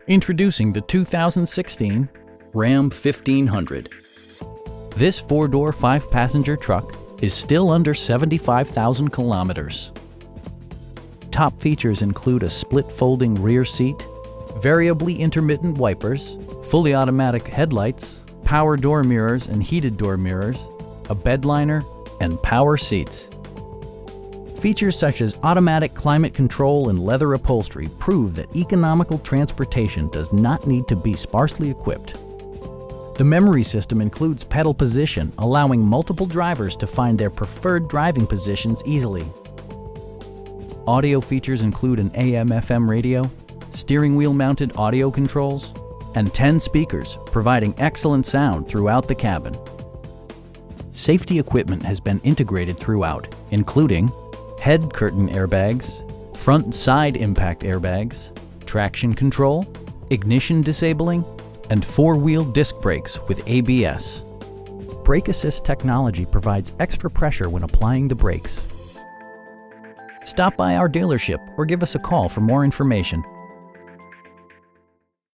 Introducing the 2016 Ram 1500. This four-door, five-passenger truck is still under 75,000 kilometers. Top features include a split folding rear seat, variably intermittent wipers, fully automatic headlights, power door mirrors and heated door mirrors, a bed liner, and power seats. Features such as automatic climate control and leather upholstery prove that economical transportation does not need to be sparsely equipped. The memory system includes pedal position, allowing multiple drivers to find their preferred driving positions easily. Audio features include an AM/FM radio, steering wheel mounted audio controls, and 10 speakers, providing excellent sound throughout the cabin. Safety equipment has been integrated throughout, including head curtain airbags, front and side impact airbags, traction control, ignition disabling, and four-wheel disc brakes with ABS. Brake assist technology provides extra pressure when applying the brakes. Stop by our dealership or give us a call for more information.